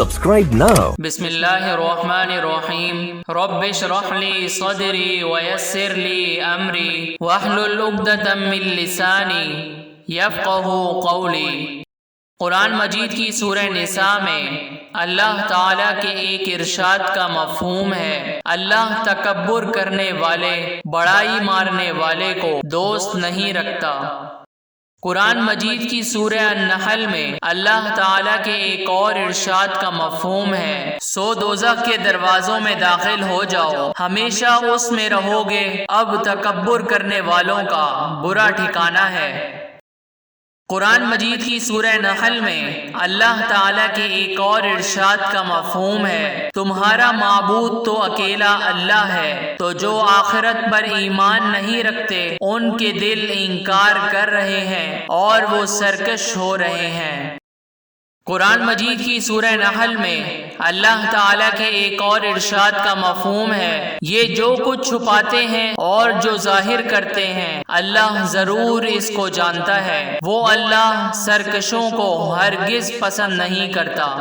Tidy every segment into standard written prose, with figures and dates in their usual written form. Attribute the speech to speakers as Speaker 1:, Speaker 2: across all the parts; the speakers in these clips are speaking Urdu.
Speaker 1: Subscribe now.
Speaker 2: بسم اللہ الرحمن الرحیم رب اشرح لی صدری ویسر لی امری واحلل عقدۃ من لسانی یفقہوا قولی۔ قرآن مجید کی سورہ نساء میں اللہ تعالیٰ کے ایک ارشاد کا مفہوم ہے، اللہ تکبر کرنے والے، بڑائی مارنے والے کو دوست نہیں رکھتا۔ قرآن مجید کی سورہ النحل میں اللہ تعالیٰ کے ایک اور ارشاد کا مفہوم ہے، سو دوزخ کے دروازوں میں داخل ہو جاؤ، ہمیشہ اس میں رہو گے، اب تکبر کرنے والوں کا برا ٹھکانہ ہے۔ قرآن مجید کی سورہ نحل میں اللہ تعالیٰ کے ایک اور ارشاد کا مفہوم ہے، تمہارا معبود تو اکیلا اللہ ہے، تو جو آخرت پر ایمان نہیں رکھتے ان کے دل انکار کر رہے ہیں اور وہ سرکش ہو رہے ہیں۔ قرآن مجید کی سورہ نحل میں اللہ تعالیٰ کے ایک اور ارشاد کا مفہوم ہے، یہ جو کچھ چھپاتے ہیں اور جو ظاہر کرتے ہیں اللہ ضرور اس کو جانتا ہے، وہ اللہ سرکشوں کو ہرگز پسند نہیں کرتا۔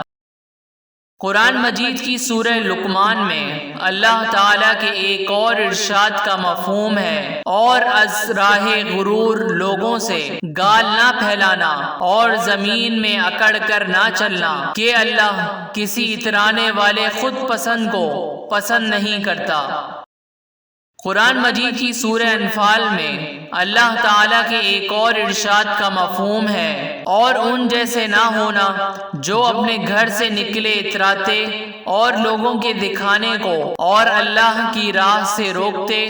Speaker 2: قرآن مجید کی سورہ لقمان میں اللہ تعالیٰ کے ایک اور ارشاد کا مفہوم ہے، اور از راہ غرور لوگوں سے گال نہ پھیلانا اور زمین میں اکڑ کر نہ چلنا کہ اللہ کسی اترانے والے خود پسند کو پسند نہیں کرتا۔ قرآن مجید کی سورہ انفال میں اللہ تعالیٰ کے ایک اور ارشاد کا مفہوم ہے، اور ان جیسے نہ ہونا جو اپنے گھر سے نکلے اتراتے اور لوگوں کے دکھانے کو اور اللہ کی راہ سے روکتے،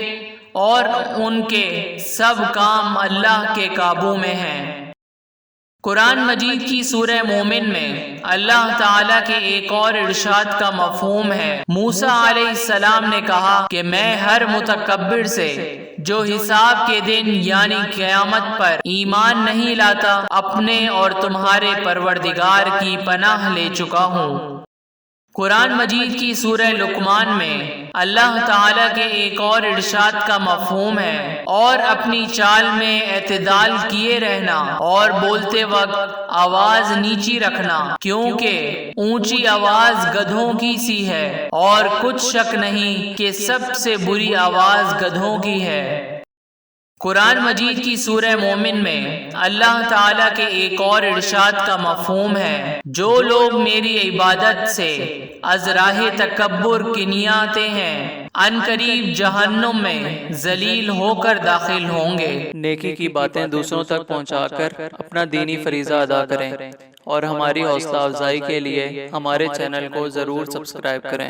Speaker 2: اور ان کے سب کام اللہ کے قابو میں ہیں۔ قرآن مجید کی سورہ مومن میں اللہ تعالیٰ کے ایک اور ارشاد کا مفہوم ہے، موسیٰ علیہ السلام نے کہا کہ میں ہر متکبر سے جو حساب کے دن یعنی قیامت پر ایمان نہیں لاتا اپنے اور تمہارے پروردگار کی پناہ لے چکا ہوں۔ قرآن مجید کی سورہ لقمان میں اللہ تعالیٰ کے ایک اور ارشاد کا مفہوم ہے، اور اپنی چال میں اعتدال کیے رہنا اور بولتے وقت آواز نیچی رکھنا، کیونکہ اونچی آواز گدھوں کی سی ہے، اور کچھ شک نہیں کہ سب سے بری آواز گدھوں کی ہے۔ قرآن مجید کی سورہ مومن میں اللہ تعالیٰ کے ایک اور ارشاد کا مفہوم ہے، جو لوگ میری عبادت سے از راہ تکبر کنیاتے ہیں ان قریب جہنم میں ذلیل ہو کر داخل ہوں گے۔
Speaker 3: نیکی کی باتیں دوسروں تک پہنچا کر اپنا دینی فریضہ ادا کریں، اور ہماری حوصلہ افزائی کے لیے ہمارے چینل کو ضرور سبسکرائب کریں۔